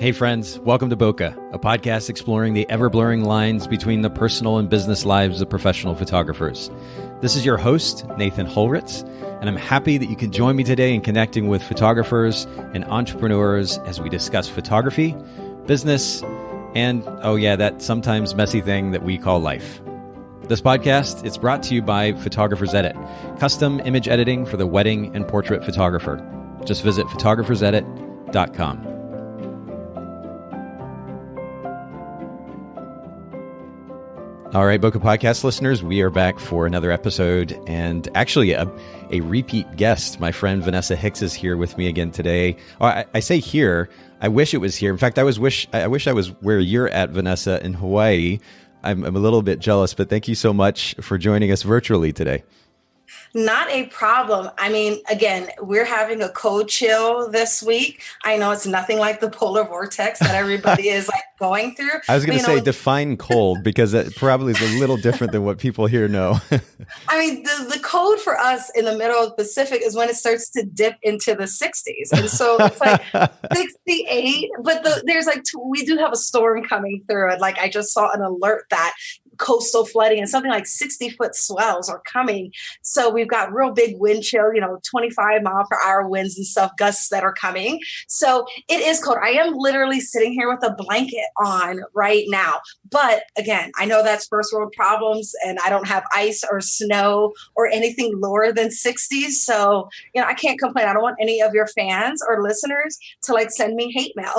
Hey friends, welcome to Bokeh, a podcast exploring the ever-blurring lines between the personal and business lives of professional photographers. This is your host, Nathan Holritz, and I'm happy that you can join me today in connecting with photographers and entrepreneurs as we discuss photography, business, and, oh yeah, that sometimes messy thing that we call life. This podcast is brought to you by Photographers Edit, custom image editing for the wedding and portrait photographer. Just visit photographersedit.com. All right, Bokeh Podcast listeners, we are back for another episode, and actually a repeat guest. My friend Vanessa Hicks is here with me again today. Oh, I say here, I wish it was here. In fact, I wish I was where you're at, Vanessa, in Hawaii. I'm a little bit jealous, but thank you so much for joining us virtually today. Not a problem. I mean, again, we're having a cold chill this week. I know it's nothing like the polar vortex that everybody is like going through. I was going to say define cold, because it probably is a little different than what people here know. I mean, the cold for us in the middle of the Pacific is when it starts to dip into the 60s. And so it's like 68, but there's like, we do have a storm coming through. And like, I just saw an alert that coastal flooding and something like 60-foot swells are coming. So we've got real big wind chill, 25 mile per hour winds and stuff, gusts that are coming. So it is cold. I am literally sitting here with a blanket on right now. But again, I know that's first world problems, and I don't have ice or snow or anything lower than 60s. So, I can't complain. I don't want any of your fans or listeners to like send me hate mail.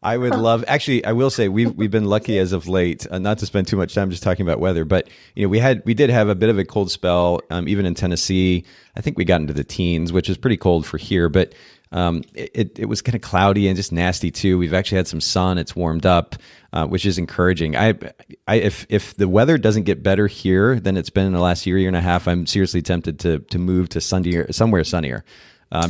I would love, actually, I will say we've been lucky as of late, not to spend too much time just talking about weather, but we did have a bit of a cold spell, even in Tennessee. I think we got into the teens, which is pretty cold for here, but it was kind of cloudy and just nasty too. We've actually had some sun. It's warmed up, which is encouraging. If the weather doesn't get better here than it's been in the last year and a half, I'm seriously tempted to move to somewhere sunnier.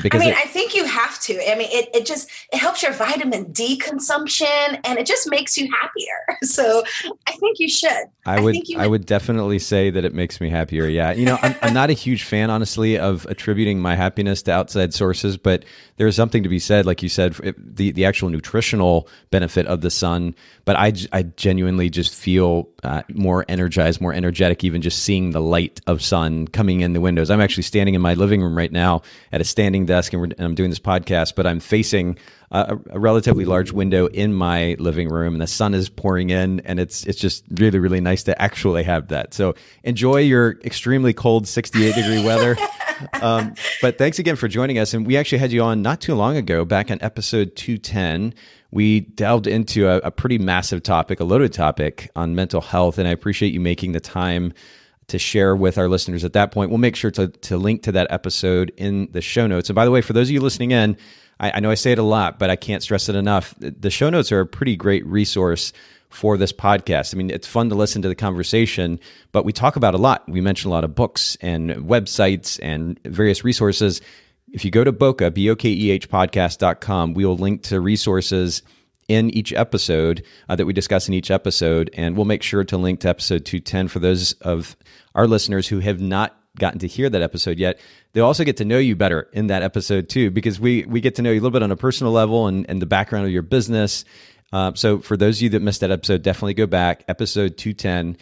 Because I think you have to. I mean, it helps your vitamin D consumption, and it just makes you happier. So I think you should. I would definitely say that it makes me happier. Yeah. I'm not a huge fan, honestly, of attributing my happiness to outside sources, but there's something to be said, like you said, the actual nutritional benefit of the sun. But I genuinely just feel more energized, more energetic, even just seeing the light of sun coming in the windows. I'm actually standing in my living room right now at a standing desk, and I'm doing this podcast, but I'm facing a relatively large window in my living room, and the sun is pouring in, and it's just really, really nice to actually have that. So enjoy your extremely cold 68-degree weather. But thanks again for joining us. And we actually had you on not too long ago, back on episode 210. We delved into a pretty massive topic, a loaded topic on mental health, and I appreciate you making the time to share with our listeners at that point. We'll make sure to link to that episode in the show notes. And by the way, for those of you listening in, I know I say it a lot, but I can't stress it enough. The show notes are a pretty great resource for this podcast. I mean, it's fun to listen to the conversation, but we talk about a lot. We mention a lot of books and websites and various resources. If you go to Bokeh, BOKEH podcast.com, we will link to resources in each episode that we discuss in each episode. And we'll make sure to link to episode 210 for those of our listeners who have not gotten to hear that episode yet. They'll also get to know you better in that episode too, because we get to know you a little bit on a personal level and the background of your business. So for those of you that missed that episode, definitely go back, episode 210.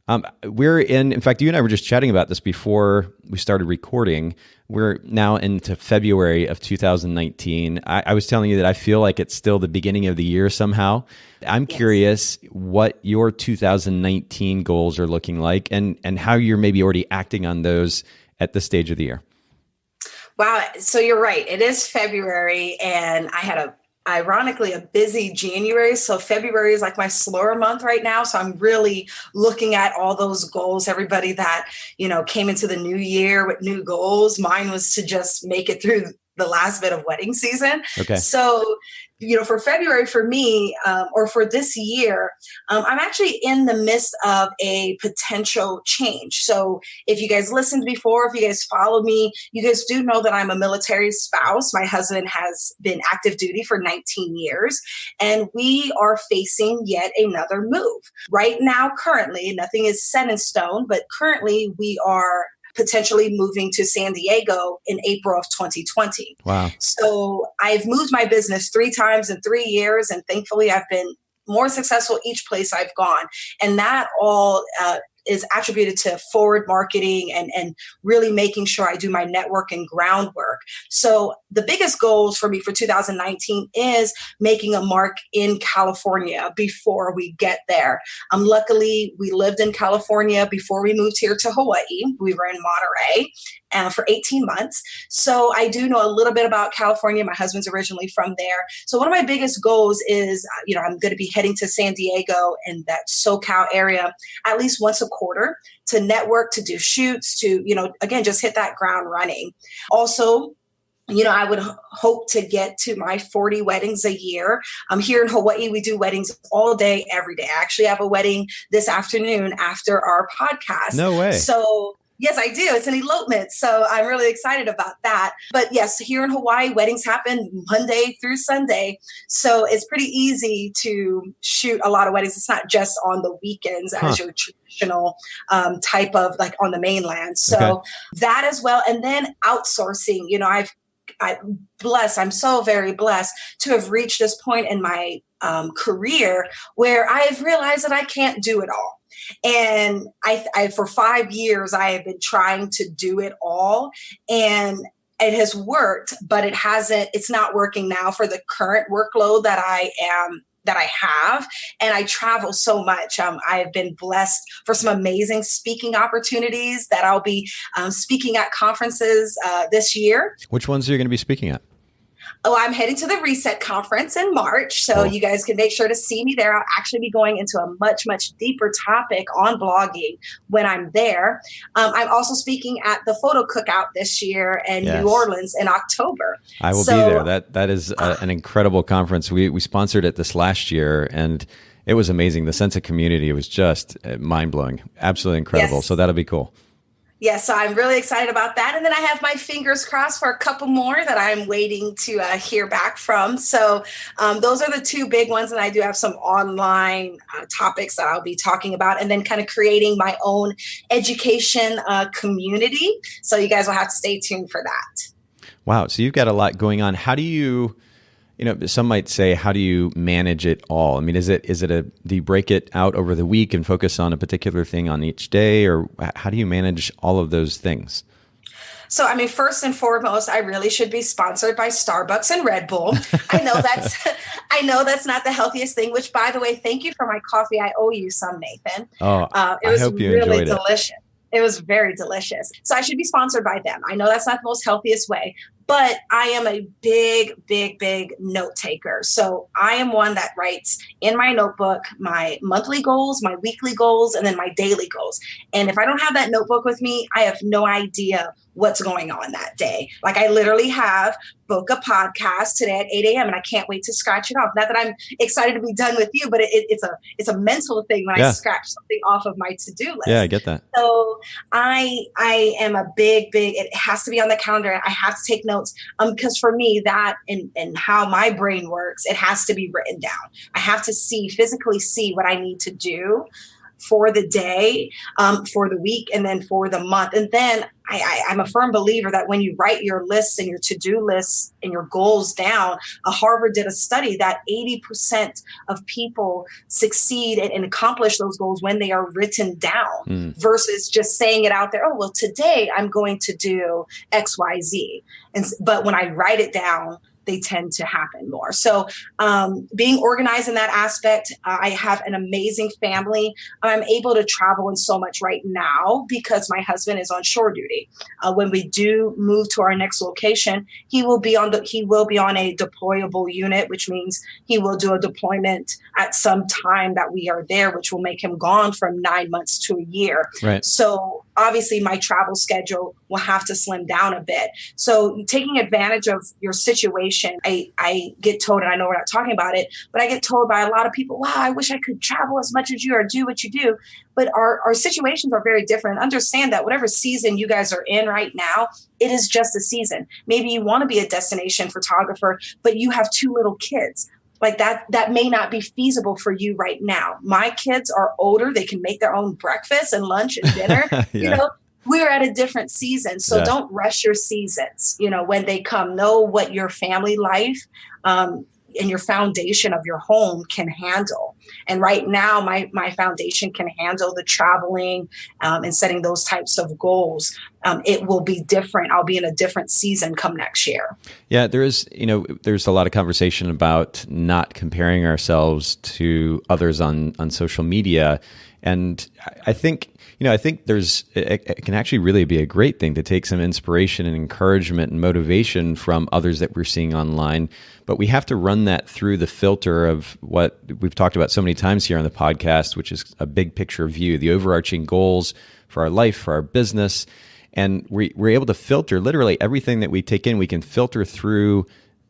In fact, you and I were just chatting about this before we started recording. We're now into February of 2019. I was telling you that I feel like it's still the beginning of the year somehow. I'm curious what your 2019 goals are looking like and how you're maybe already acting on those at this stage of the year. Wow. So you're right. It is February, and I had ironically a busy January. So February is like my slower month right now. So I'm really looking at all those goals. Everybody that, came into the new year with new goals. Mine was to just make it through the last bit of wedding season. Okay. So, for February for me, or for this year, I'm actually in the midst of a potential change. So if you guys listened before, if you guys follow me, you guys do know that I'm a military spouse. My husband has been active duty for 19 years, and we are facing yet another move. Right now, currently, nothing is set in stone, but currently we are potentially moving to San Diego in April of 2020. Wow. So I've moved my business 3 times in 3 years, and thankfully I've been more successful each place I've gone. And that all is attributed to forward marketing and really making sure I do my network and groundwork. So the biggest goals for me for 2019 is making a mark in California before we get there. Luckily, we lived in California before we moved here to Hawaii. We were in Monterey for 18 months. So I do know a little bit about California. My husband's originally from there. So one of my biggest goals is, I'm going to be heading to San Diego and that SoCal area at least once a quarter to network, to do shoots, to, again, just hit that ground running. Also, I would hope to get to my 40 weddings a year. Here in Hawaii, we do weddings all day, every day. I actually have a wedding this afternoon after our podcast. No way. So yes, I do. It's an elopement. So I'm really excited about that. But yes, here in Hawaii, weddings happen Monday through Sunday. So it's pretty easy to shoot a lot of weddings. It's not just on the weekends as your traditional type of like on the mainland. So that as well. And then outsourcing, I'm so very blessed to have reached this point in my career where I've realized that I can't do it all. And I for 5 years, I have been trying to do it all, and it has worked, but it's not working now for the current workload that I have. And I travel so much. I have been blessed for some amazing speaking opportunities that I'll be speaking at conferences this year. Which ones are you going to be speaking at? Oh, I'm heading to the Reset Conference in March. So you guys can make sure to see me there. I'll actually be going into a much, much deeper topic on blogging when I'm there. I'm also speaking at the Photo Cookout this year in New Orleans in October. I will be there. That is an incredible conference. We sponsored it this last year, and it was amazing. The sense of community was just mind-blowing. Absolutely incredible. So that'll be cool. Yes, so I'm really excited about that. And then I have my fingers crossed for a couple more that I'm waiting to hear back from. So those are the 2 big ones. And I do have some online topics that I'll be talking about, and then kind of creating my own education community. So you guys will have to stay tuned for that. Wow. So you've got a lot going on. How do you... some might say, how do you manage it all? I mean, do you break it out over the week and focus on a particular thing on each day, or how do you manage all of those things? So, first and foremost, I really should be sponsored by Starbucks and Red Bull. I know that's not the healthiest thing, which, by the way, thank you for my coffee. I owe you some, Nathan. Oh, it was I hope you really enjoyed delicious. It was very delicious. So I should be sponsored by them. I know that's not the most healthiest way, but I am a big, big, big note taker. So I am one that writes in my notebook my monthly goals, my weekly goals, and then my daily goals. And if I don't have that notebook with me, I have no idea what's going on that day. Like I literally have book a podcast today at 8 a.m. and I can't wait to scratch it off. Not that I'm excited to be done with you, but it's a mental thing when I scratch something off of my to-do list. Yeah, I get that. So I am a big, it has to be on the calendar. I have to take notes because for me that and how my brain works, it has to be written down. I have to physically see what I need to do for the day, for the week, and then for the month. And then I'm a firm believer that when you write your lists and your to-do lists and your goals down, Harvard did a study that 80% of people succeed and accomplish those goals when they are written down versus just saying it out there. Oh, well, today I'm going to do X, Y, Z. But when I write it down, they tend to happen more. So being organized in that aspect, I have an amazing family. I'm able to travel in so much right now because my husband is on shore duty. When we do move to our next location, he will be on a deployable unit, which means he will do a deployment at some time that we are there, which will make him gone from 9 months to a year. Right. So obviously my travel schedule will have to slim down a bit. So taking advantage of your situation, I get told, and I know we're not talking about it, but I get told by a lot of people, wow, I wish I could travel as much as you or do what you do. But our situations are very different. Understand that whatever season you guys are in right now, it is just a season. Maybe you want to be a destination photographer, but you have 2 little kids. Like that may not be feasible for you right now. My kids are older. They can make their own breakfast and lunch and dinner. Yeah. we're at a different season. So don't rush your seasons, when they come. Know what your family life and your foundation of your home can handle. And right now, my foundation can handle the traveling and setting those types of goals. It will be different. I'll be in a different season come next year. Yeah, there's a lot of conversation about not comparing ourselves to others on social media. And I think it can actually really be a great thing to take some inspiration and encouragement and motivation from others that we're seeing online. But we have to run that through the filter of what we've talked about so many times here on the podcast, which is a big picture view, the overarching goals for our life, for our business. And we're able to filter literally everything that we take in. We can filter through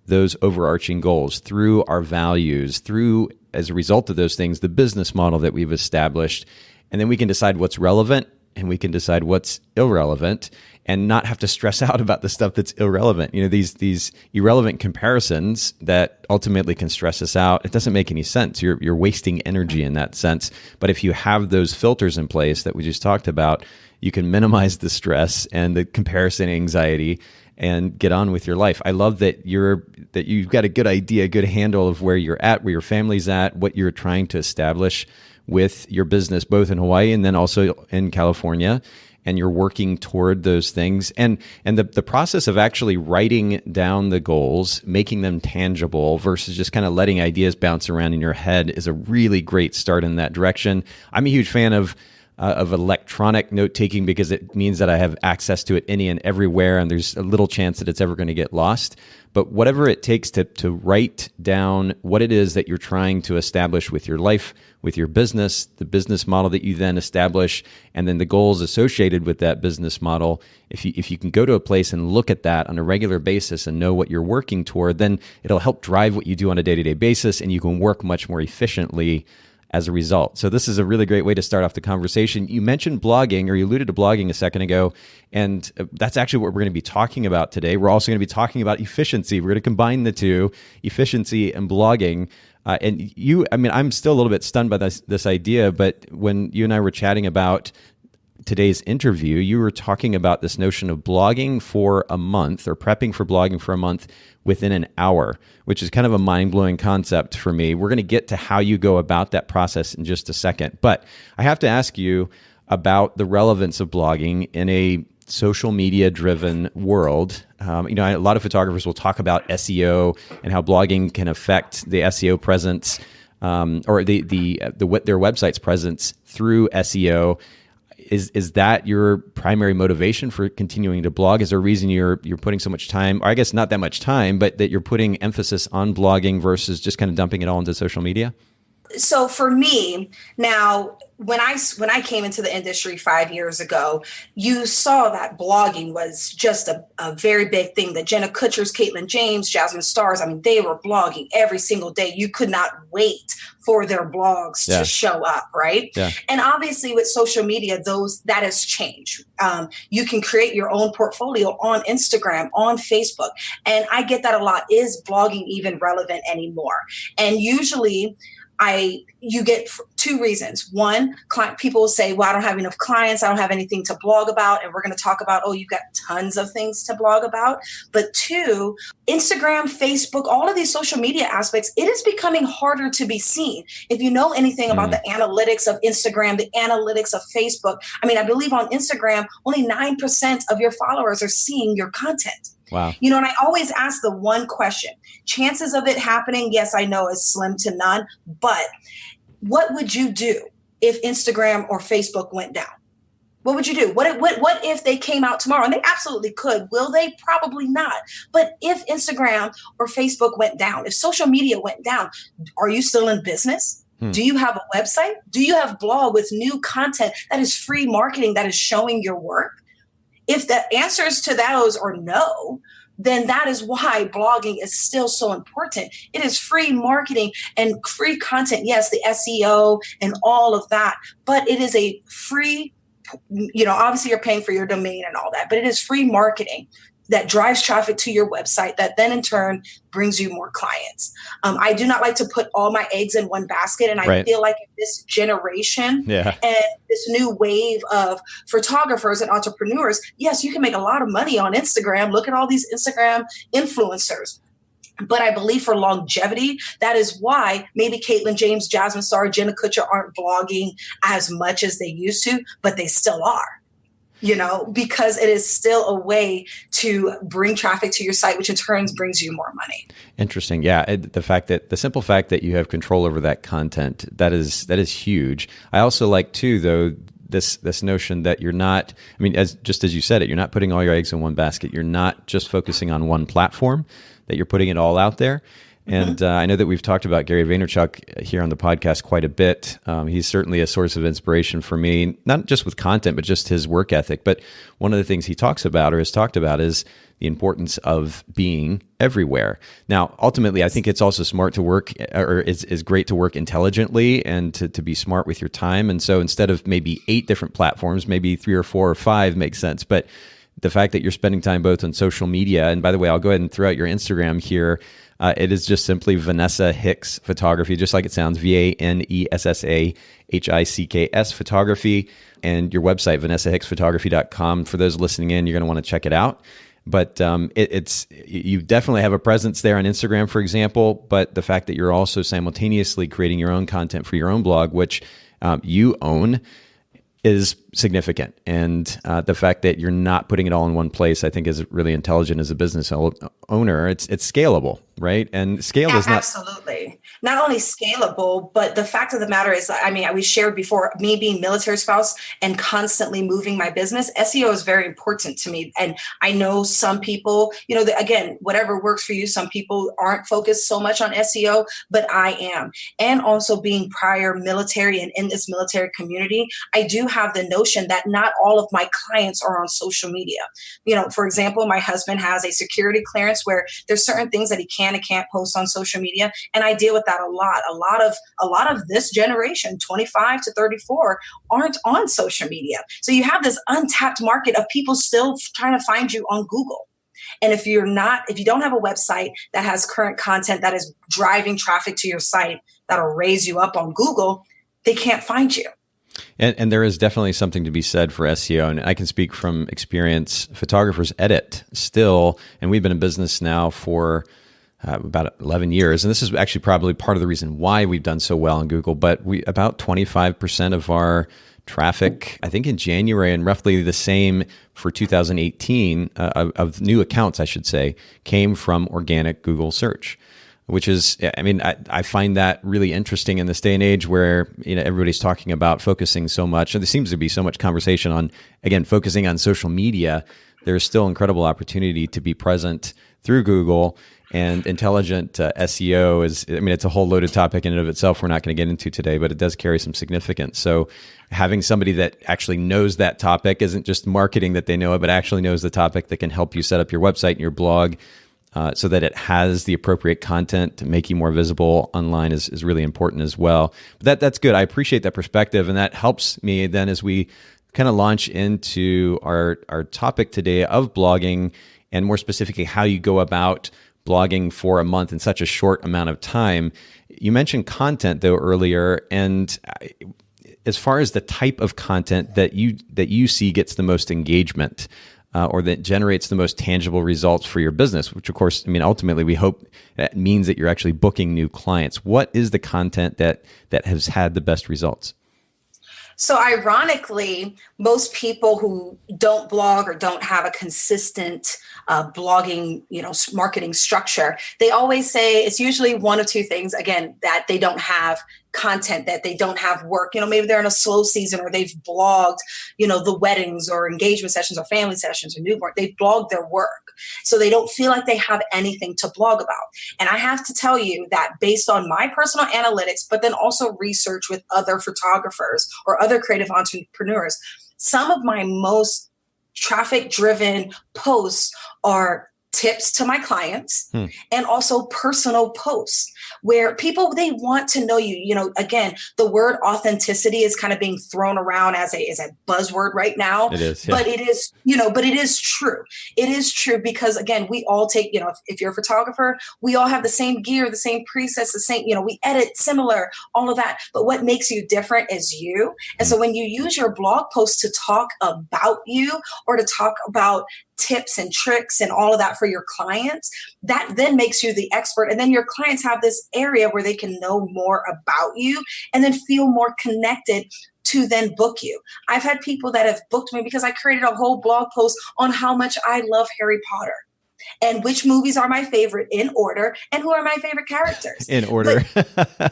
those overarching goals, through our values, through, as a result of those things, the business model that we've established. And then we can decide what's relevant and we can decide what's irrelevant and not have to stress out about the stuff that's irrelevant. These irrelevant comparisons that ultimately can stress us out. It doesn't make any sense. You're wasting energy in that sense. But if you have those filters in place that we just talked about, you can minimize the stress and the comparison anxiety and get on with your life. I love that you've got a good idea, a good handle of where you're at, where your family's at, what you're trying to establish with your business, both in Hawaii and then also in California, and you're working toward those things. And the process of actually writing down the goals, making them tangible versus just kind of letting ideas bounce around in your head is a really great start in that direction. I'm a huge fan of electronic note-taking because it means that I have access to it any and everywhere, and there's a little chance that it's ever going to get lost. But whatever it takes to write down what it is that you're trying to establish with your life, with your business, the business model that you then establish, and then the goals associated with that business model, if you can go to a place and look at that on a regular basis and know what you're working toward, then it'll help drive what you do on a day-to-day basis, and you can work much more efficiently as a result. So this is a really great way to start off the conversation. You mentioned blogging, or you alluded to blogging a second ago, and that's actually what we're going to be talking about today. We're also going to be talking about efficiency. We're going to combine the two, efficiency and blogging. I'm still a little bit stunned by this idea, but when you and I were chatting about today's interview, you were talking about this notion of blogging for a month, or prepping for blogging for a month within an hour, which is kind of a mind-blowing concept for me. We're going to get to how you go about that process in just a second. But I have to ask you about the relevance of blogging in a social media-driven world. A lot of photographers will talk about SEO and how blogging can affect the SEO presence or their website's presence through SEO. Is that your primary motivation for continuing to blog? Is there a reason you're putting so much time, or I guess not that much time, but that you're putting emphasis on blogging versus just kind of dumping it all into social media? So for me, now, when I came into the industry 5 years ago, you saw that blogging was just a very big thing. The Jenna Kutchers, Caitlin James, Jasmine Stars, they were blogging every single day. You could not wait for their blogs to show up, right? Yeah. And obviously with social media, that has changed. You can create your own portfolio on Instagram, on Facebook. And I get that a lot. Is blogging even relevant anymore? And usually you get two reasons. One, people will say, well, I don't have enough clients. I don't have anything to blog about. And we're going to talk about, you've got tons of things to blog about. But two, Instagram, Facebook, all of these social media aspects, it is becoming harder to be seen. If you know anything about the analytics of Instagram, the analytics of Facebook, I believe on Instagram, only 9% of your followers are seeing your content. Wow. And I always ask the one question, chances of it happening, yes, I know is slim to none, but what would you do if Instagram or Facebook went down? What would you do? What if they came out tomorrow? And they absolutely could. Will they? Probably not. But if Instagram or Facebook went down, if social media went down, are you still in business? Do you have a website? Do you have blog with new content that is free marketing that is showing your work? If the answers to those are no, then that is why blogging is still so important. It is free marketing and free content. Yes, the SEO and all of that, but it is a free, obviously you're paying for your domain and all that, but it is free marketing. that drives traffic to your website that then in turn brings you more clients. I do not like to put all my eggs in one basket. And I feel like this generation and this new wave of photographers and entrepreneurs, yes, you can make a lot of money on Instagram. Look at all these Instagram influencers. But I believe for longevity, that is why maybe Caitlin James, Jasmine Star, Jenna Kutcher aren't blogging as much as they used to, but they still are. Because it is still a way to bring traffic to your site, which in turn brings you more money. Interesting. Yeah. The simple fact that you have control over that content, that is huge. I also like too, though, this notion that you're not, as you said it, you're not putting all your eggs in one basket. You're not just focusing on one platform, that you're putting it all out there. And I know that we've talked about Gary Vaynerchuk here on the podcast quite a bit. He's certainly a source of inspiration for me, not just with content, but just his work ethic. But one of the things he talks about or has talked about is the importance of being everywhere. Now, ultimately, I think it's also smart to work, or is great to work intelligently and to be smart with your time. And so instead of maybe 8 different platforms, maybe 3 or 4 or 5 makes sense. But the fact that you're spending time both on social media, and by the way, I'll go ahead and throw out your Instagram here. It is just simply Vanessa Hicks Photography, just like it sounds, VANESSAHICKS Photography, and your website, vanessahicksphotography.com. For those listening in, you're going to want to check it out. But you definitely have a presence there on Instagram, for example, but the fact that you're also simultaneously creating your own content for your own blog, which you own, is significant. And the fact that you're not putting it all in one place, I think, is really intelligent as a business owner. It's scalable, right? And scale is not... Absolutely. Not only scalable, but the fact of the matter is, we shared before, me being military spouse and constantly moving my business, SEO is very important to me. And I know some people, again, whatever works for you, some people aren't focused so much on SEO, but I am. And also being prior military and in this military community, I do have the notion that not all of my clients are on social media. For example, my husband has a security clearance where there's certain things that he can and can't post on social media. And I deal with that a lot. A lot of this generation, 25 to 34, aren't on social media. So you have this untapped market of people still trying to find you on Google. And if you don't have a website that has current content that is driving traffic to your site that'll raise you up on Google, they can't find you. And there is definitely something to be said for SEO. And I can speak from experience. Photographers edit still, and we've been in business now for about 11 years. And this is actually probably part of the reason why we've done so well on Google. But about 25% of our traffic, I think in January, and roughly the same for 2018, of new accounts, I should say, came from organic Google search. Which is, I find that really interesting in this day and age where everybody's talking about focusing so much, and there seems to be so much conversation on, again, focusing on social media. There's still incredible opportunity to be present through Google, and intelligent SEO is, it's a whole loaded topic in and of itself we're not going to get into today, but it does carry some significance. So having somebody that actually knows that topic, isn't just marketing that they know it, but actually knows the topic, that can help you set up your website and your blog so that it has the appropriate content to make you more visible online is really important as well. But that's good. I appreciate that perspective, and that helps me then as we kind of launch into our topic today of blogging, and more specifically, how you go about blogging for a month in such a short amount of time. You mentioned content though earlier, and as far as the type of content that you see gets the most engagement, or that generates the most tangible results for your business, which of course, ultimately we hope that means that you're actually booking new clients. What is the content that has had the best results? So ironically, most people who don't blog or don't have a consistent blogging, marketing structure, they always say it's usually one of two things. Again, that they don't have content, that they don't have work. Maybe they're in a slow season, or they've blogged, the weddings or engagement sessions or family sessions or newborn. They've blogged their work. So they don't feel like they have anything to blog about. And I have to tell you that based on my personal analytics, but then also research with other photographers or other creative entrepreneurs, some of my most traffic-driven posts are tips to my clients and also personal posts where people, they want to know you. You know, again, the word authenticity is kind of being thrown around as a buzzword right now. It is, but it is, but it is true. It is true because again, we all take, if you're a photographer, we all have the same gear, the same presets, the same, we edit similar, all of that. But what makes you different is you. And so when you use your blog post to talk about you or to talk about tips and tricks and all of that for your clients, that then makes you the expert. And then your clients have this area where they can know more about you and then feel more connected to then book you. I've had people that have booked me because I created a whole blog post on how much I love Harry Potter and which movies are my favorite in order and who are my favorite characters. In order.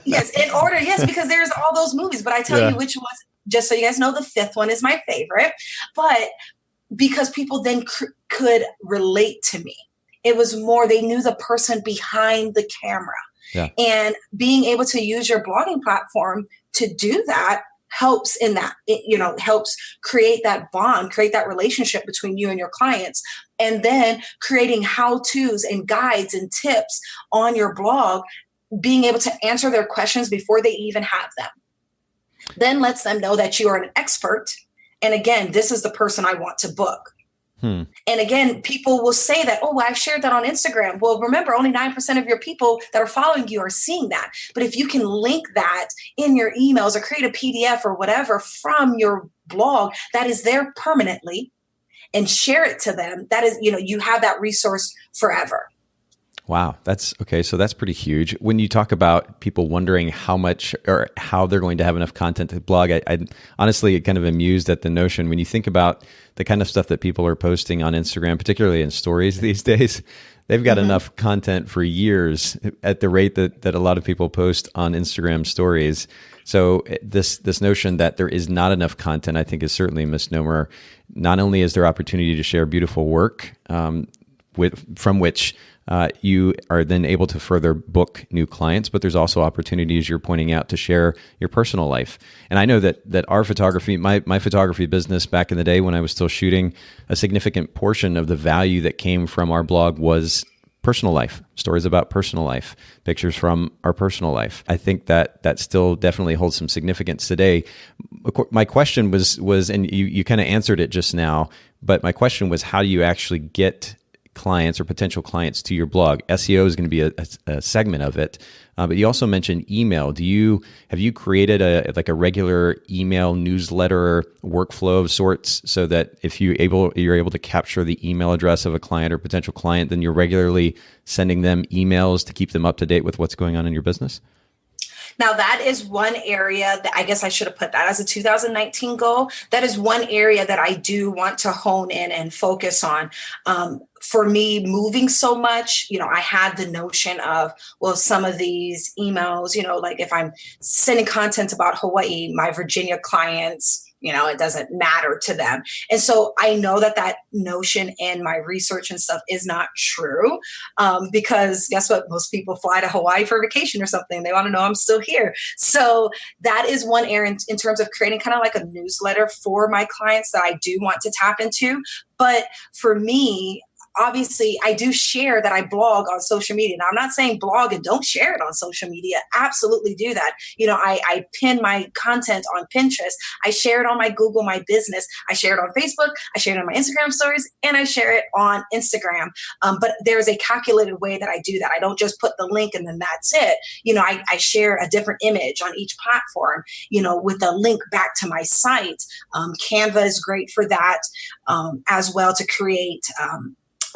Yes, in order. Yes, because there's all those movies, but I tell you which ones, just so you guys know, the fifth one is my favorite. But because people then could relate to me. It was more, they knew the person behind the camera. Yeah. And being able to use your blogging platform to do that helps in that, helps create that bond, create that relationship between you and your clients. And then creating how-tos and guides and tips on your blog, being able to answer their questions before they even have them. Then lets them know that you are an expert. And again, this is the person I want to book. And again, people will say that, oh, well, I've shared that on Instagram. Well, remember, only 9% of your people that are following you are seeing that. But if you can link that in your emails or create a PDF or whatever from your blog that is there permanently and share it to them, that is, you have that resource forever. Wow. That's okay. So that's pretty huge. When you talk about people wondering how much or how they're going to have enough content to blog, I honestly kind of amused at the notion when you think about the kind of stuff that people are posting on Instagram, particularly in stories these days, they've got enough content for years at the rate that a lot of people post on Instagram stories. So this notion that there is not enough content, I think is certainly a misnomer. Not only is there opportunity to share beautiful work, from which you are then able to further book new clients, but there's also opportunities you're pointing out to share your personal life. And I know that our photography, my photography business back in the day when I was still shooting, a significant portion of the value that came from our blog was personal life, stories about personal life, pictures from our personal life. I think that still definitely holds some significance today. My question was, and you kind of answered it just now, but my question was, how do you actually get clients or potential clients to your blog? SEO is going to be a segment of it, but you also mentioned email. Have you created a regular email newsletter workflow of sorts so that if you're able to capture the email address of a client or potential client, then you're regularly sending them emails to keep them up to date with what's going on in your business? Now, that is one area that I guess I should have put that as a 2019 goal. That is one area that I do want to hone in and focus on. For me, moving so much, I had the notion of, well, some of these emails, like if I'm sending content about Hawaii, my Virginia clients, it doesn't matter to them. And so I know that notion in my research and stuff is not true, because guess what? Most people fly to Hawaii for vacation or something. They want to know I'm still here. So that is one area in terms of creating kind of like a newsletter for my clients that I do want to tap into. But for me, obviously, I do share that I blog on social media. Now, I'm not saying blog and don't share it on social media. Absolutely do that. I pin my content on Pinterest. I share it on my Google My Business. I share it on Facebook. I share it on my Instagram stories, and I share it on Instagram. But there's a calculated way that I do that. I don't just put the link and then that's it. I share a different image on each platform, with a link back to my site. Canva is great for that, as well, to create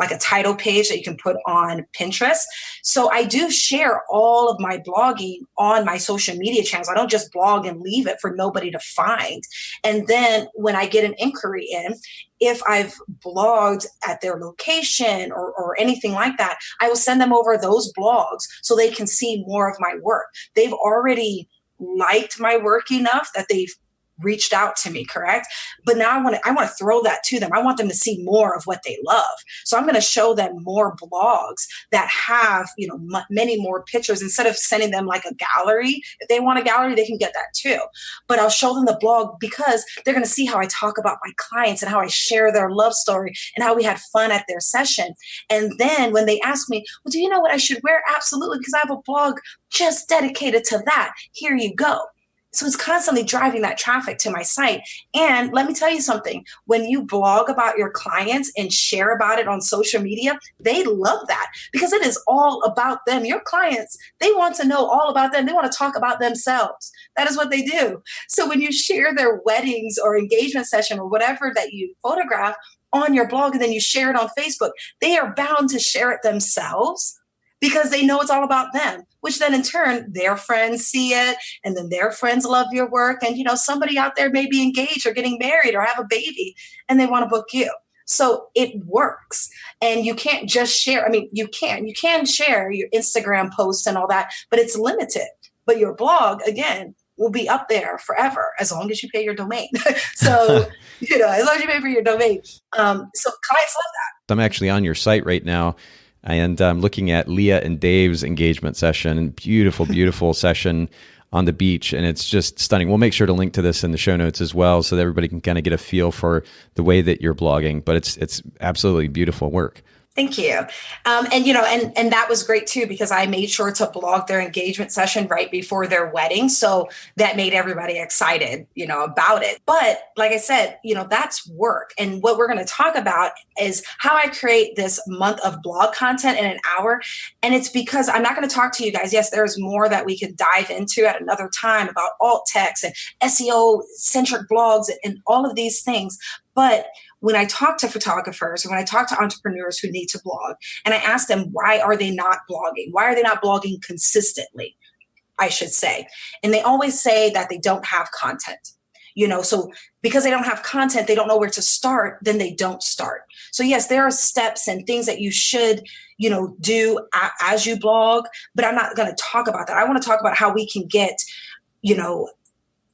like a title page that you can put on Pinterest. So I do share all of my blogging on my social media channels. I don't just blog and leave it for nobody to find. And then when I get an inquiry in, if I've blogged at their location or anything like that, I will send them over those blogs so they can see more of my work. They've already liked my work enough that they've reached out to me, correct? But now I want to throw that to them. I want them to see more of what they love. So I'm going to show them more blogs that have, many more pictures instead of sending them like a gallery. If they want a gallery, they can get that too. But I'll show them the blog because they're going to see how I talk about my clients and how I share their love story and how we had fun at their session. And then when they ask me, well, do you know what I should wear? Absolutely, because I have a blog just dedicated to that. Here you go. So it's constantly driving that traffic to my site. And let me tell you something, when you blog about your clients and share about it on social media, they love that because it is all about them. Your clients, they want to know all about them. They want to talk about themselves. That is what they do. So when you share their weddings or engagement session or whatever that you photograph on your blog and then you share it on Facebook, they are bound to share it themselves because they know it's all about them, which then in turn, their friends see it and then their friends love your work. And, somebody out there may be engaged or getting married or have a baby and they want to book you. So it works. And you can't just share. I mean, you can share your Instagram posts and all that, but it's limited. But your blog, again, will be up there forever as long as you pay your domain. So, as long as you pay for your domain. So clients love that. I'm actually on your site right now. And I'm looking at Leah and Dave's engagement session. Beautiful, beautiful session on the beach. And it's just stunning. We'll make sure to link to this in the show notes as well so that everybody can kind of get a feel for the way that you're blogging. But it's absolutely beautiful work. Thank you. And that was great too, because I made sure to blog their engagement session right before their wedding. So that made everybody excited, about it. But like I said, that's work. And what we're going to talk about is how I create this month of blog content in an hour. And it's because I'm not going to talk to you guys. Yes, there's more that we could dive into at another time about alt text and SEO centric blogs and all of these things. But when I talk to photographers or when I talk to entrepreneurs who need to blog and I ask them, why are they not blogging? Why are they not blogging consistently, I should say? And they always say that they don't have content. So because they don't have content, they don't know where to start, then they don't start. So yes, there are steps and things that you should, do as you blog, but I'm not going to talk about that. I want to talk about how we can get,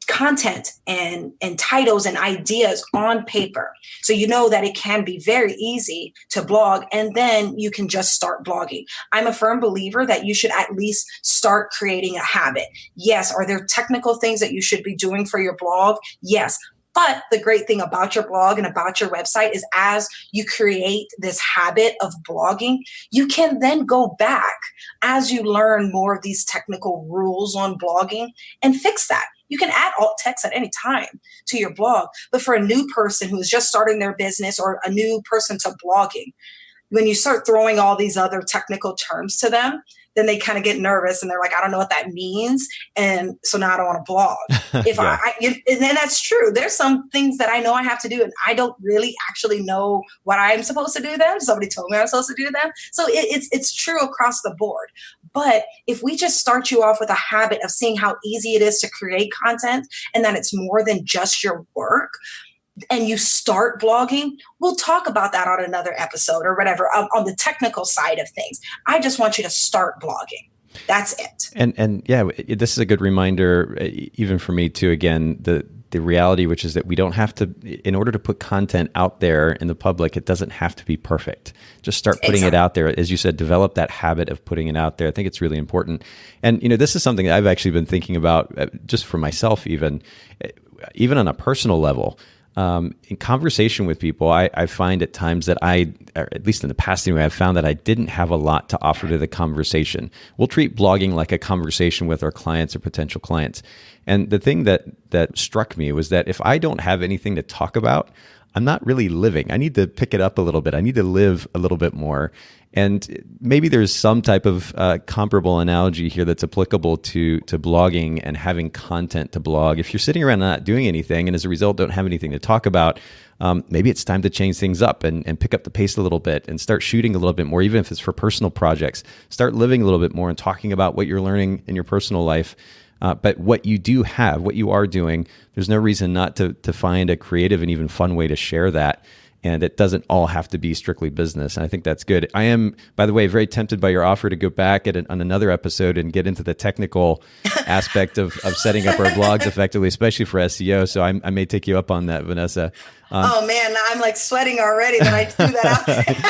content and titles and ideas on paper. So that it can be very easy to blog and then you can just start blogging. I'm a firm believer that you should at least start creating a habit. Yes. Are there technical things that you should be doing for your blog? Yes. But the great thing about your blog and about your website is as you create this habit of blogging, you can then go back as you learn more of these technical rules on blogging and fix that. You can add alt text at any time to your blog. But for a new person who is just starting their business or a new person to blogging, when you start throwing all these other technical terms to them, then they kind of get nervous and they're like, I don't know what that means. And so now I don't want to blog. And then that's true. There's some things that I know I have to do and I don't really actually know what I'm supposed to do them. Somebody told me I'm supposed to do them. So it's true across the board. But if we just start you off with a habit of seeing how easy it is to create content and that it's more than just your work, and you start blogging, we'll talk about that on another episode or whatever on the technical side of things. I just want you to start blogging. That's it. And yeah, this is a good reminder, even for me too, again, the reality, which is that we don't have to, in order to put content out there in the public, it doesn't have to be perfect. Just start putting it out there. As you said, develop that habit of putting it out there. I think it's really important. And, this is something that I've actually been thinking about just for myself, even on a personal level. In conversation with people, I find at times that or at least in the past anyway, I've found that I didn't have a lot to offer to the conversation. We'll treat blogging like a conversation with our clients or potential clients. And the thing that struck me was that if I don't have anything to talk about, I'm not really living. I need to pick it up a little bit. I need to live a little bit more. And maybe there's some type of comparable analogy here that's applicable to blogging and having content to blog. If you're sitting around not doing anything and as a result don't have anything to talk about, maybe it's time to change things up and pick up the pace a little bit and start shooting a little bit more, even if it's for personal projects. Start living a little bit more and talking about what you're learning in your personal life. But what you do have, what you are doing, there's no reason not to find a creative and even fun way to share that. And it doesn't all have to be strictly business. And I think that's good. I am, by the way, very tempted by your offer to go back on another episode and get into the technical aspect of setting up our blogs effectively, especially for SEO. So I may take you up on that, Vanessa. Oh man, I'm like sweating already that I threw that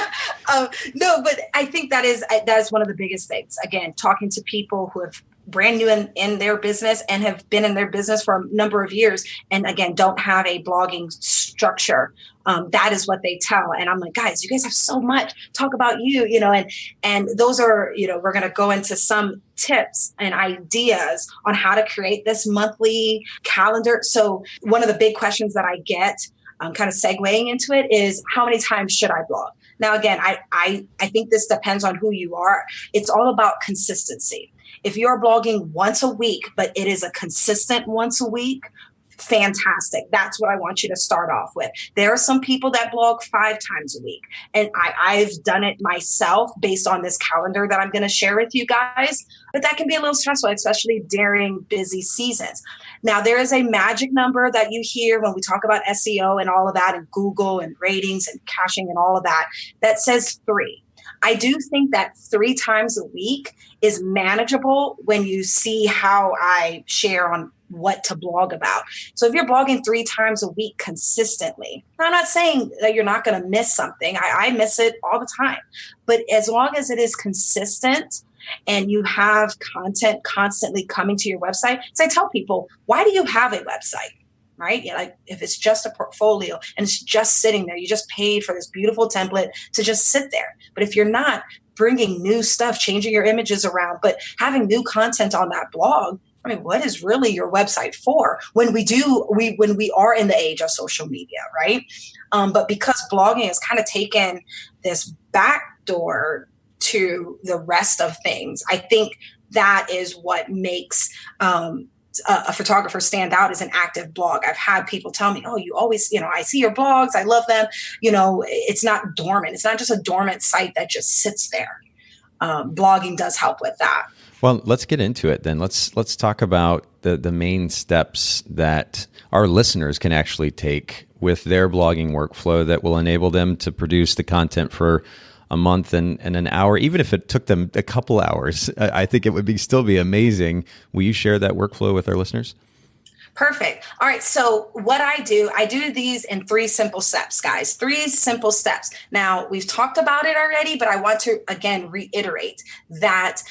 out. No, but I think that is one of the biggest things. Again, talking to people who have brand new in their business and have been in their business for a number of years, and again, don't have a blogging structure. That is what they tell. And I'm like, guys, you guys have so much. Talk about you, and those are, we're going to go into some tips and ideas on how to create this monthly calendar. So one of the big questions that I get, kind of segueing into it, is how many times should I blog? Now, again, I think this depends on who you are. It's all about consistency. If you're blogging once a week, but it is a consistent once a week, fantastic. That's what I want you to start off with. There are some people that blog 5 times a week, and I've done it myself based on this calendar that I'm going to share with you guys. But that can be a little stressful, especially during busy seasons. Now, there is a magic number that you hear when we talk about SEO and all of that, and Google and ratings and caching and all of that, that says 3. I do think that 3 times a week is manageable when you see how I share on what to blog about. So if you're blogging 3 times a week consistently, I'm not saying that you're not going to miss something. I miss it all the time. But as long as it is consistent and you have content constantly coming to your website, so I tell people, why do you have a website? Right? Like if it's just a portfolio and it's just sitting there, you just paid for this beautiful template to just sit there. But if you're not bringing new stuff, changing your images around, but having new content on that blog, I mean, what is really your website for when we are in the age of social media, right? But because blogging has kind of taken this backdoor to the rest of things, I think that is what makes a photographer stand out as an active blog. I've had people tell me, oh, you always, I see your blogs. I love them. It's not dormant. It's not just a dormant site that just sits there. Blogging does help with that. Well, let's get into it then. Let's talk about the main steps that our listeners can actually take with their blogging workflow that will enable them to produce the content for a month and an hour. Even if it took them a couple hours, I think it would still be amazing. Will you share that workflow with our listeners? Perfect. All right. So what I do these in 3 simple steps, guys. 3 simple steps. Now, we've talked about it already, but I want to, again, reiterate that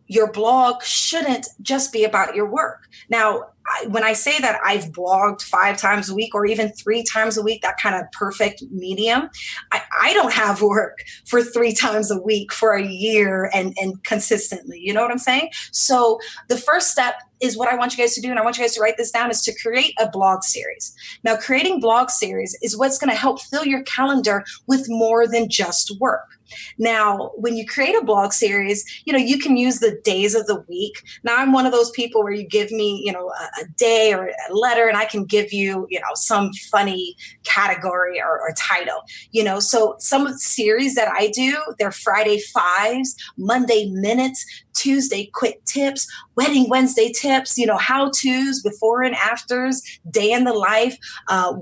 your blog shouldn't just be about your work. Now, when I say that I've blogged 5 times a week or even 3 times a week, that kind of perfect medium, I don't have work for 3 times a week for a year and consistently. You know what I'm saying? So the first step is what I want you guys to do, and I want you guys to write this down, is to create a blog series. Now, creating blog series is what's going to help fill your calendar with more than just work. Now, when you create a blog series, you can use the days of the week. Now, I'm one of those people where you give me, a day or a letter, and I can give you, some funny category or title, So some of the series that I do, they're Friday 5s, Monday minutes, Tuesday quick tips, Wedding Wednesday tips, how-tos, before and afters, day in the life,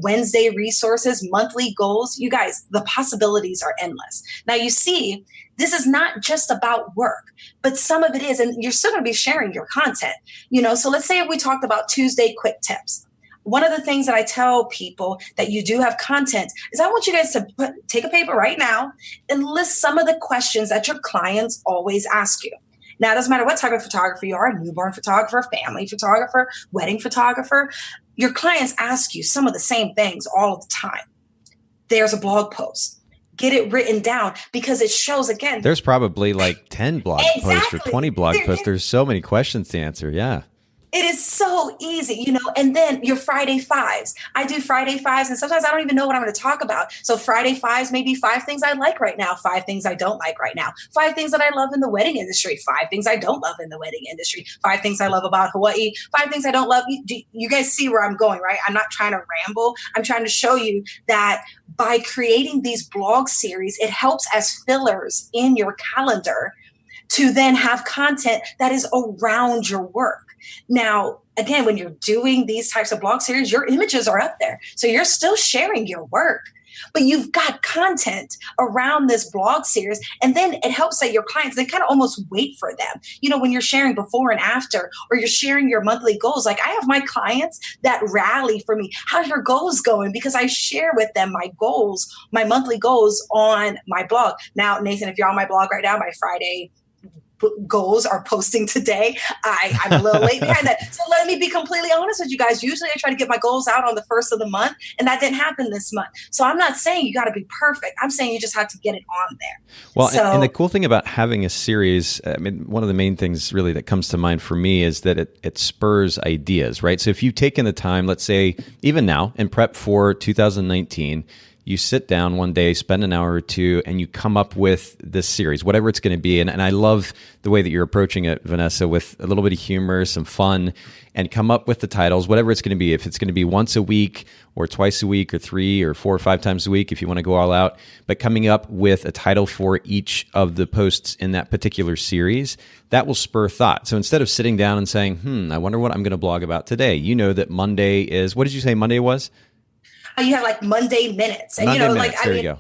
Wednesday resources, monthly goals. You guys, the possibilities are endless. Now, you see, this is not just about work, but some of it is, and you're still going to be sharing your content. So let's say if we talked about Tuesday quick tips. One of the things that I tell people that you do have content is I want you guys to take a paper right now and list some of the questions that your clients always ask you. Now, it doesn't matter what type of photographer you are, a newborn photographer, family photographer, wedding photographer. Your clients ask you some of the same things all the time. There's a blog post. Get it written down because it shows, again. There's probably like 10 blog posts or 20 blog posts. There's so many questions to answer. Yeah. It is so easy, and then your Friday 5s. I do Friday 5s, and sometimes I don't even know what I'm going to talk about. So Friday 5s, maybe 5 things I like right now, 5 things I don't like right now, 5 things that I love in the wedding industry, 5 things I don't love in the wedding industry, 5 things I love about Hawaii, 5 things I don't love. You guys see where I'm going, right? I'm not trying to ramble. I'm trying to show you that by creating these blog series, it helps as fillers in your calendar to then have content that is around your work. Now, again, when you're doing these types of blog series, your images are up there. So you're still sharing your work. but you've got content around this blog series. And then it helps that your clients, they kind of almost wait for them. When you're sharing before and after, or you're sharing your monthly goals, like I have my clients that rally for me. How's your goals going? Because I share with them my goals, my monthly goals on my blog. Now, Nathan, if you're on my blog right now, my Friday goals are posting today. I'm a little late behind that. So let me be completely honest with you guys. Usually I try to get my goals out on the first of the month, and that didn't happen this month. So I'm not saying you got to be perfect. I'm saying you just have to get it on there. Well, and the cool thing about having a series, I mean, one of the main things really that comes to mind for me is that it spurs ideas, right? So if you've taken the time, let's say even now in prep for 2019, you sit down one day, spend an hour or two, and you come up with this series, whatever it's going to be. And I love the way that you're approaching it, Vanessa, with a little bit of humor, some fun, and come up with the titles, whatever it's going to be. If it's going to be once a week or twice a week or 3 or 4 or 5 times a week, if you want to go all out, but coming up with a title for each of the posts in that particular series, that will spur thought. So instead of sitting down and saying, I wonder what I'm going to blog about today, you know that Monday is, what did you say Monday was? You have like Monday minutes, and Monday minutes, like there you go.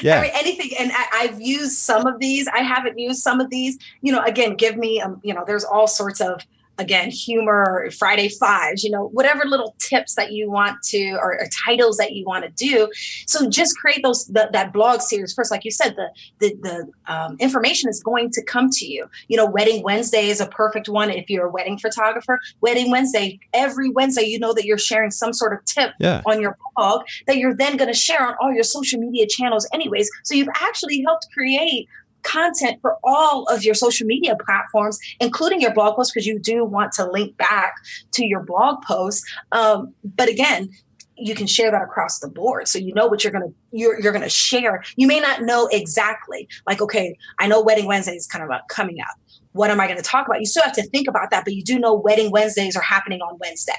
Yeah, I mean, anything. And I've used some of these. I haven't used some of these. Again, give me. There's all sorts of humor, Friday fives. Whatever little tips that you want to, or titles that you want to do. So just create that blog series first. Like you said, the information is going to come to you. Wedding Wednesday is a perfect one if you're a wedding photographer. Wedding Wednesday, every Wednesday, that you're sharing some sort of tip on your blog that you're then going to share on all your social media channels anyways. So you've actually helped create content for all of your social media platforms, including your blog posts, because you do want to link back to your blog posts. But again, you can share that across the board. So what you're going to share. You may not know exactly, like, okay, I know Wedding Wednesday is kind of coming up. What am I going to talk about? You still have to think about that, but you do know Wedding Wednesdays are happening on Wednesday.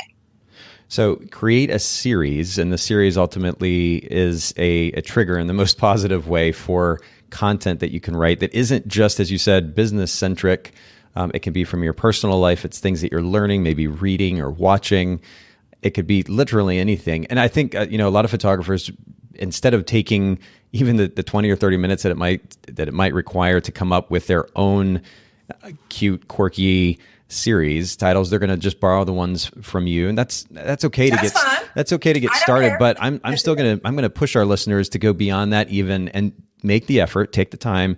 So create a series, and the series ultimately is a trigger in the most positive way for content that you can write that isn't just, as you said, business centric. It can be from your personal life. It's things that you're learning, maybe reading or watching. It could be literally anything. And I think, a lot of photographers, instead of taking even the 20 or 30 minutes that it might require to come up with their own cute, quirky series titles, they're going to just borrow the ones from you, and that's okay to get started. But I'm going to push our listeners to go beyond that even, and make the effort, take the time,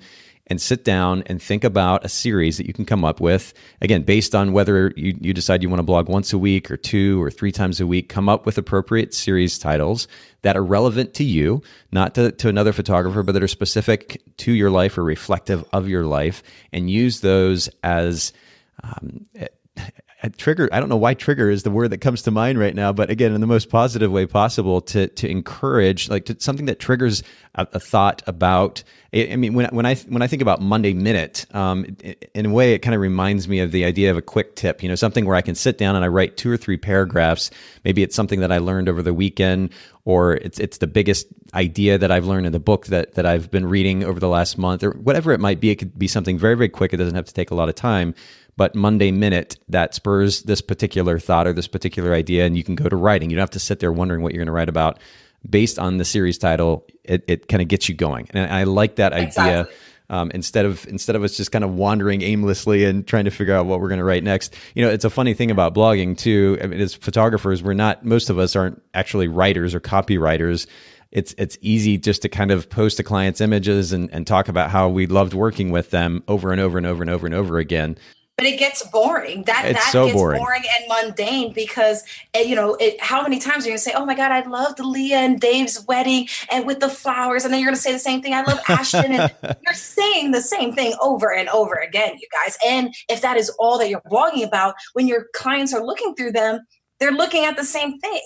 and sit down and think about a series that you can come up with. Again, based on whether you decide you want to blog once a week or 2 or 3 times a week, come up with appropriate series titles that are relevant to you, not to another photographer, but that are specific to your life or reflective of your life, and use those as a trigger. I don't know why trigger is the word that comes to mind right now, but again, in the most positive way possible, to encourage, something that triggers a thought about. I mean, when I think about Monday Minute, in a way, it kind of reminds me of the idea of a quick tip. Something where I can sit down and I write 2 or 3 paragraphs. Maybe it's something that I learned over the weekend, or it's the biggest idea that I've learned in the book that I've been reading over the last month, or whatever it might be. It could be something very, very quick. It doesn't have to take a lot of time. But Monday Minute, that spurs this particular thought or this particular idea, and you can go to writing. You don't have to sit there wondering what you're going to write about. Based on the series title, it kind of gets you going. And I like that idea. Instead of us just kind of wandering aimlessly and trying to figure out what we're going to write next. It's a funny thing about blogging too. I mean, as photographers, most of us aren't actually writers or copywriters. It's easy just to kind of post a client's images and talk about how we loved working with them over and over and over and over and over again. But it gets boring. That gets boring and mundane, because how many times are you going to say, "Oh my God, I loved Leah and Dave's wedding and with the flowers," and then you're going to say the same thing, "I love Ashton," and you're saying the same thing over and over again, you guys. And if that is all that you're blogging about, when your clients are looking through them, they're looking at the same thing,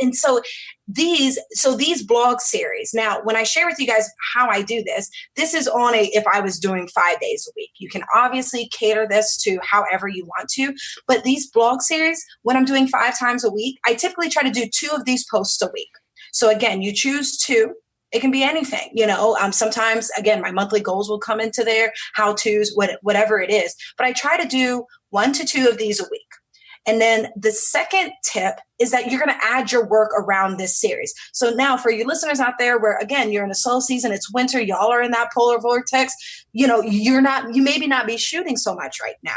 And so these blog series. Now, when I share with you guys how I do this is on if I was doing 5 days a week. You can obviously cater this to however you want to, but these blog series, when I'm doing 5 times a week, I typically try to do 2 of these posts a week. So again, you choose 2. It can be anything, sometimes, again, my monthly goals will come into there, how-tos, whatever it is. But I try to do 1 to 2 of these a week. And then the second tip is that you're going to add your work around this series. So now for you listeners out there where, again, you're in a slow season, it's winter, y'all are in that polar vortex, you maybe not be shooting so much right now.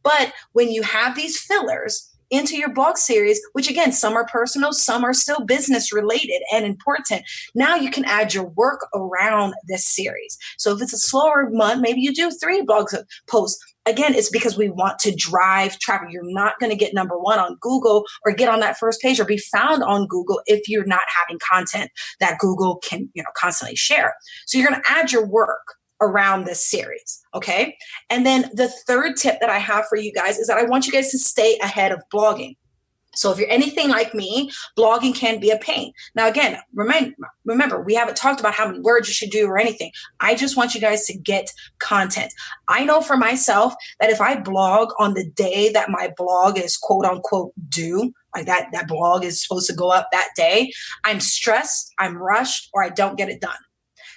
But when you have these fillers into your blog series, which again, some are personal, some are still business related and important. Now you can add your work around this series. So if it's a slower month, maybe you do 3 blog posts. Again, it's because we want to drive traffic. You're not going to get number 1 on Google or get on that first page or be found on Google if you're not having content that Google can, constantly share. So you're going to add your work around this series. Okay. And then the third tip that I have for you guys is that I want you guys to stay ahead of blogging. So if you're anything like me, blogging can be a pain. Now, again, remember, we haven't talked about how many words you should do or anything. I just want you guys to get content. I know for myself that if I blog on the day that my blog is quote unquote due, like that blog is supposed to go up that day, I'm stressed, I'm rushed, or I don't get it done.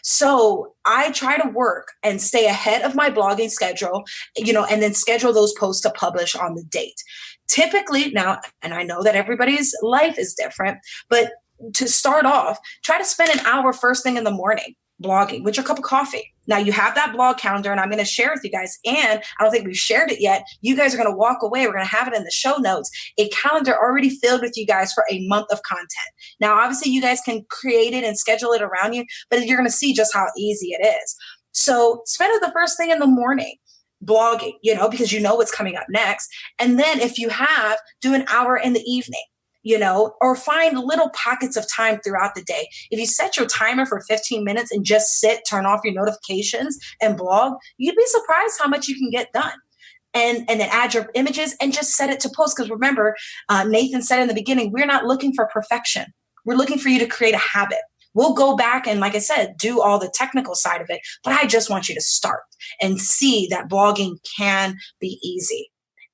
So I try to work and stay ahead of my blogging schedule, and then schedule those posts to publish on the date. Typically now, and I know that everybody's life is different, but to start off, try to spend an hour first thing in the morning blogging with your cup of coffee. Now you have that blog calendar and I'm going to share with you guys. And I don't think we've shared it yet. You guys are going to walk away. We're going to have it in the show notes, a calendar already filled with you guys for a month of content. Now, obviously you guys can create it and schedule it around you, but you're going to see just how easy it is. So spend it the first thing in the morning blogging, because you know what's coming up next. And then if you have, do an hour in the evening. Or find little pockets of time throughout the day. If you set your timer for 15 minutes and just sit, turn off your notifications and blog, you'd be surprised how much you can get done. And then add your images and just set it to post. Because remember, Nathan said in the beginning, we're not looking for perfection. We're looking for you to create a habit. We'll go back and, like I said, do all the technical side of it. But I just want you to start and see that blogging can be easy.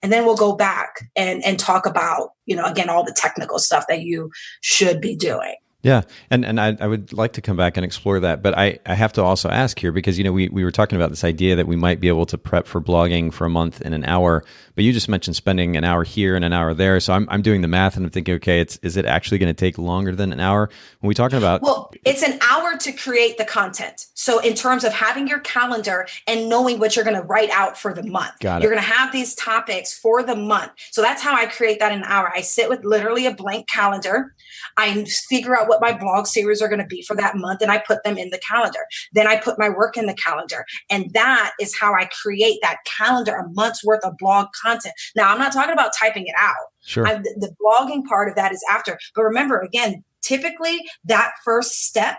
And then we'll go back and talk about, again, all the technical stuff that you should be doing. Yeah. And I would like to come back and explore that. But I have to also ask here because, we were talking about this idea that we might be able to prep for blogging for a month in an hour. But you just mentioned spending an hour here and an hour there. So I'm doing the math and I'm thinking, okay, is it actually going to take longer than an hour? When we talking about... Well, it's an hour to create the content. So in terms of having your calendar and knowing what you're going to write out for the month, you're going to have these topics for the month. So that's how I create that in an hour. I sit with literally a blank calendar. I figure out what my blog series are going to be for that month and I put them in the calendar. Then I put my work in the calendar. And that is how I create that calendar, a month's worth of blog content. Now, I'm not talking about typing it out. Sure. The blogging part of that is after. But remember, again, typically that first step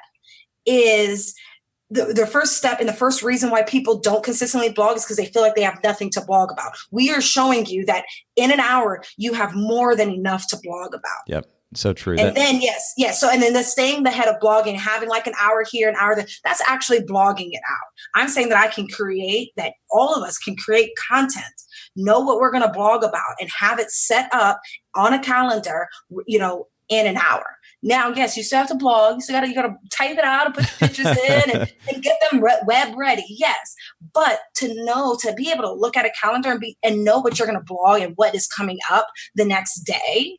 is the first step and the first reason why people don't consistently blog is because they feel like they have nothing to blog about. We are showing you that in an hour, you have more than enough to blog about. Yep. So true. And then, yes. So, and then the staying the head of blogging, having like an hour here, an hour there, that's actually blogging it out. I'm saying that I can create, that all of us can create content, know what we're going to blog about and have it set up on a calendar, in an hour. Now, yes, you still have to blog. You still got to type it out and put the pictures in and get them web ready. Yes. But to be able to look at a calendar and know what you're going to blog and what is coming up the next day,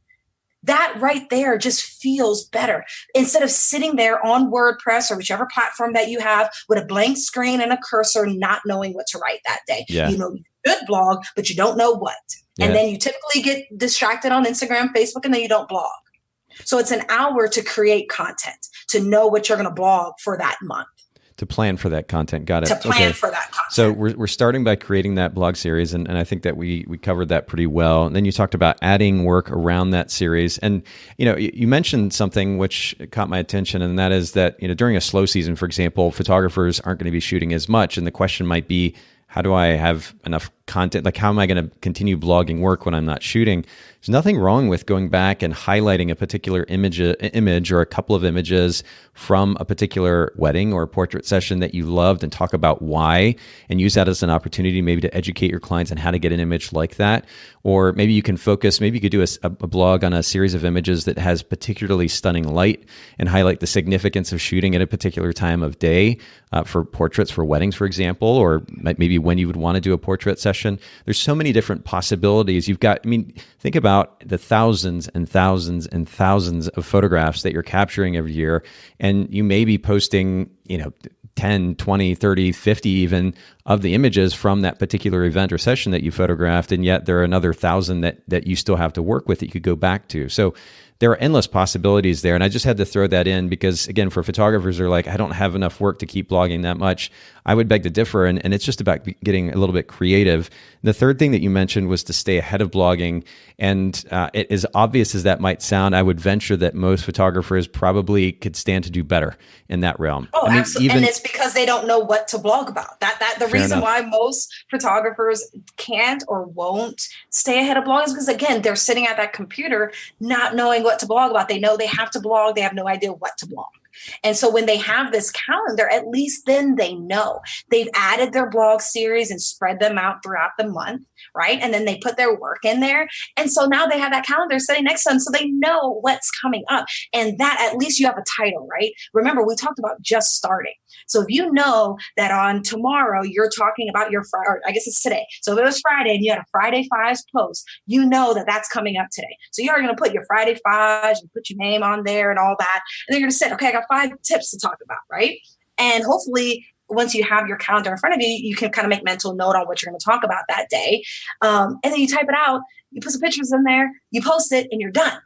that right there just feels better. Instead of sitting there on WordPress or whichever platform that you have with a blank screen and a cursor, not knowing what to write that day. Yeah. You should blog, but you don't know what. Yeah. And then you typically get distracted on Instagram, Facebook, and then you don't blog. So it's an hour to create content, to know what you're going to blog for that month. To plan for that content. Got it. To plan for that content. So we're starting by creating that blog series. And I think that we covered that pretty well. And then you talked about adding work around that series. And, you mentioned something which caught my attention. And that is that, during a slow season, for example, photographers aren't going to be shooting as much. And the question might be, how do I have enough content? Like, how am I going to continue blogging work when I'm not shooting? There's nothing wrong with going back and highlighting a particular image or a couple of images from a particular wedding or portrait session that you loved and talk about why, and use that as an opportunity maybe to educate your clients on how to get an image like that. Or maybe you can focus, maybe you could do a blog on a series of images that has particularly stunning light and highlight the significance of shooting at a particular time of day for portraits, for weddings, for example, or maybe when you would want to do a portrait session session. There's so many different possibilities. You've got, think about the thousands and thousands and thousands of photographs that you're capturing every year. And you may be posting, 10, 20, 30, 50 even of the images from that particular event or session that you photographed. And yet there are another 1,000 that you still have to work with that you could go back to. So there are endless possibilities there. And I just had to throw that in because, again, for photographers who are like, I don't have enough work to keep blogging that much, I would beg to differ. And it's just about getting a little bit creative. The third thing that you mentioned was to stay ahead of blogging. And it, as obvious as that might sound, I would venture that most photographers probably could stand to do better in that realm. Oh, absolutely. And it's because they don't know what to blog about. The reason why most photographers can't or won't stay ahead of blogging is because, again, they're sitting at that computer not knowing what to blog about. They know they have to blog. They have no idea what to blog. And so when they have this calendar, at least then they know they've added their blog series and spread them out throughout the month, right? And then they put their work in there. And so now they have that calendar sitting next to them so they know what's coming up. And that at least you have a title, right? Remember, we talked about just starting. So if you know that on tomorrow you're talking about your Friday, or I guess it's today. So if it was Friday and you had a Friday Fives post, you know that that's coming up today. So you're going to put your Friday Fives and put your name on there and all that. And then you're going to say, okay, I got 5 tips to talk about, right? And hopefully once you have your calendar in front of you, you can kind of make mental note on what you're going to talk about that day. And then you type it out, you put some pictures in there, you post it, and you're done.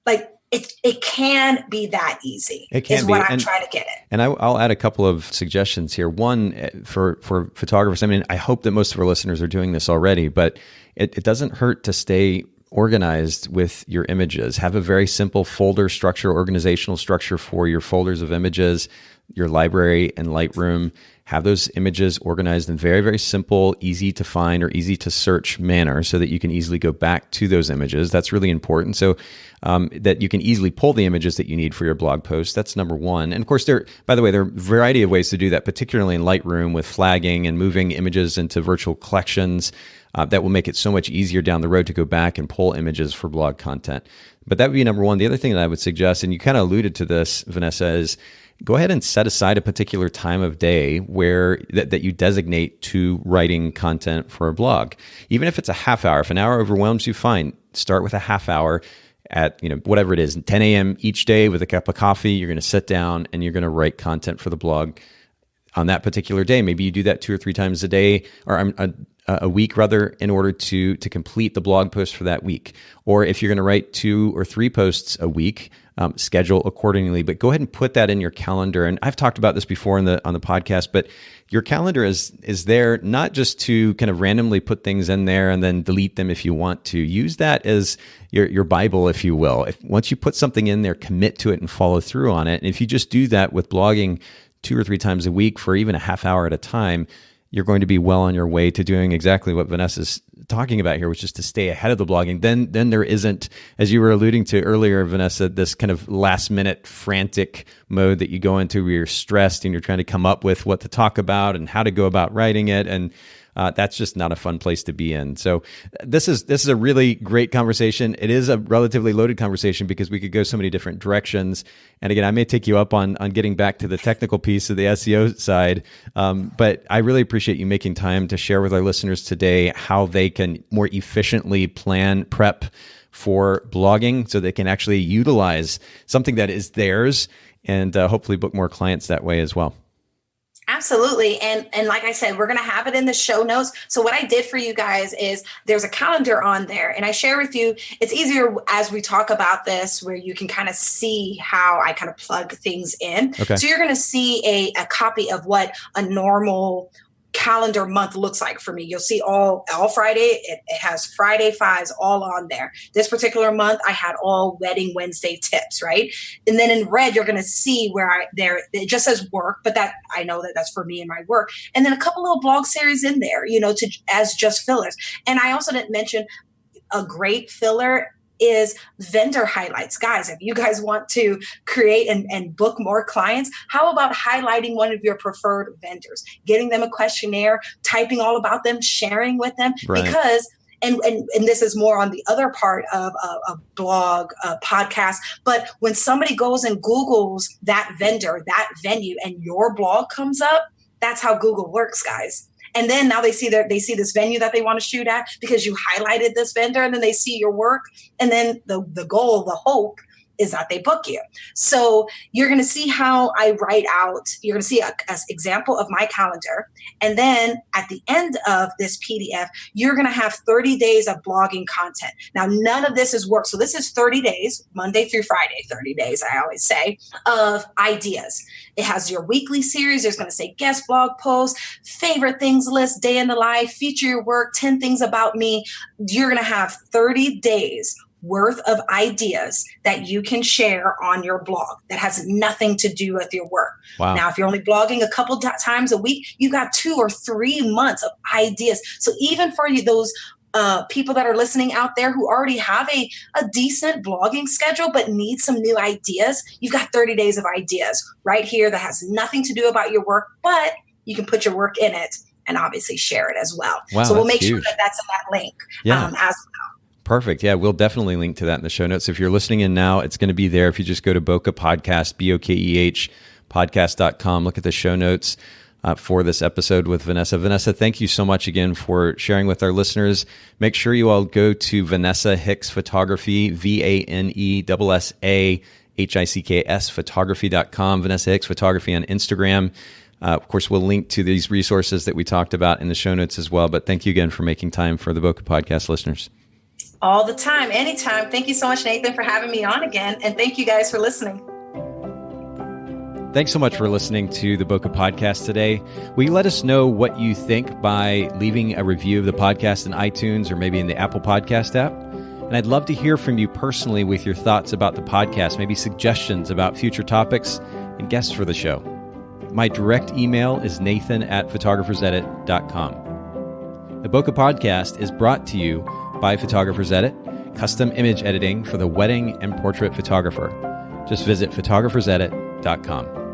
Like, it can be that easy. It can is be. what I'm trying to get at. And I'll add a couple of suggestions here. One, for photographers, I hope that most of our listeners are doing this already, but it doesn't hurt to stay organized with your images. Have a very simple folder structure, organizational structure for your folders of images, your library and Lightroom. Have those images organized in very, very simple, easy to find or easy to search manner so that you can easily go back to those images. That's really important. So that you can easily pull the images that you need for your blog post. That's number one. And of course, by the way, there are a variety of ways to do that, particularly in Lightroom with flagging and moving images into virtual collections. That will make it so much easier down the road to go back and pull images for blog content. But that would be number one. The other thing that I would suggest, and you kind of alluded to this, Vanessa, is go ahead and set aside a particular time of day where that you designate to writing content for a blog. Even if it's a half hour, if an hour overwhelms you, fine. Start with a half hour at whatever it is, 10 a.m. each day with a cup of coffee. You're going to sit down and you're going to write content for the blog on that particular day. Maybe you do that 2 or 3 times a day, or a week rather, in order to complete the blog post for that week. Or if you're going to write 2 or 3 posts a week, schedule accordingly. But go ahead and put that in your calendar. And I've talked about this before on the podcast, but your calendar is there not just to kind of randomly put things in there and then delete them if you want to. Use that as your Bible, if you will. Once you put something in there, commit to it and follow through on it. And if you just do that with blogging 2 or 3 times a week for even a half hour at a time, you're going to be well on your way to doing exactly what Vanessa's talking about here, which is to stay ahead of the blogging. Then there isn't, as you were alluding to earlier, Vanessa, this kind of last minute frantic mode that you go into where you're stressed and you're trying to come up with what to talk about and how to go about writing it. And that's just not a fun place to be in. So this is a really great conversation. It is a relatively loaded conversation because we could go so many different directions. And again, I may take you up on getting back to the technical piece of the SEO side. But I really appreciate you making time to share with our listeners today how they can more efficiently prep for blogging so they can actually utilize something that is theirs and hopefully book more clients that way as well. Absolutely. And like I said, we're going to have it in the show notes. So what I did for you guys is there's a calendar on there, and I share with you, it's easier as we talk about this where you can kind of see how I kind of plug things in. Okay. So you're going to see a copy of what a normal calendar month looks like for me. You'll see all Friday. It has Friday Fives all on there. This particular month, I had all Wedding Wednesday tips, right? And then in red, you're going to see where it just says work, but that I know that's for me and my work. And then a couple little blog series in there, as just fillers. And I also didn't mention a great filler is vendor highlights. Guys, if you guys want to create and book more clients, how about highlighting one of your preferred vendors, getting them a questionnaire, typing all about them, sharing with them? Right. Because and this is more on the other part of a blog, podcast, but when somebody goes and Googles that vendor, that venue, and your blog comes up, that's how Google works, guys. And then now they see this venue that they want to shoot at because you highlighted this vendor, and then they see your work. And then the goal, the hope is that they book you. So you're going to see how I write out, you're going to see an example of my calendar. And then at the end of this PDF, you're going to have 30 days of blogging content. Now, none of this is work. So this is 30 days, Monday through Friday, 30 days, I always say, of ideas. It has your weekly series. There's going to say guest blog posts, favorite things list, day in the life, feature your work, 10 things about me. You're going to have 30 days worth of ideas that you can share on your blog that has nothing to do with your work. Wow. Now, if you're only blogging a couple times a week, you got 2 or 3 months of ideas. So even for you, those people that are listening out there who already have a decent blogging schedule but need some new ideas, you've got 30 days of ideas right here that has nothing to do about your work, but you can put your work in it and obviously share it as well. Wow, so we'll make huge. sure that that's in that link as well. Perfect. Yeah, we'll definitely link to that in the show notes. If you're listening in now, it's going to be there. If you just go to Boca Podcast, BOKEH, podcast.com, look at the show notes for this episode with Vanessa. Vanessa, thank you so much again for sharing with our listeners. Make sure you all go to Vanessa Hicks Photography, VANESSAHICKS photography.com, Vanessa Hicks Photography on Instagram. Of course, we'll link to these resources that we talked about in the show notes as well. But thank you again for making time for the Boca Podcast listeners. All the time, anytime. Thank you so much, Nathan, for having me on again. And thank you guys for listening. Thanks so much for listening to the Boca Podcast today. Will you let us know what you think by leaving a review of the podcast in iTunes or maybe in the Apple Podcast app? And I'd love to hear from you personally with your thoughts about the podcast, maybe suggestions about future topics and guests for the show. My direct email is nathan@photographersedit.com. The Boca Podcast is brought to you by Photographers Edit, custom image editing for the wedding and portrait photographer. Just visit photographersedit.com.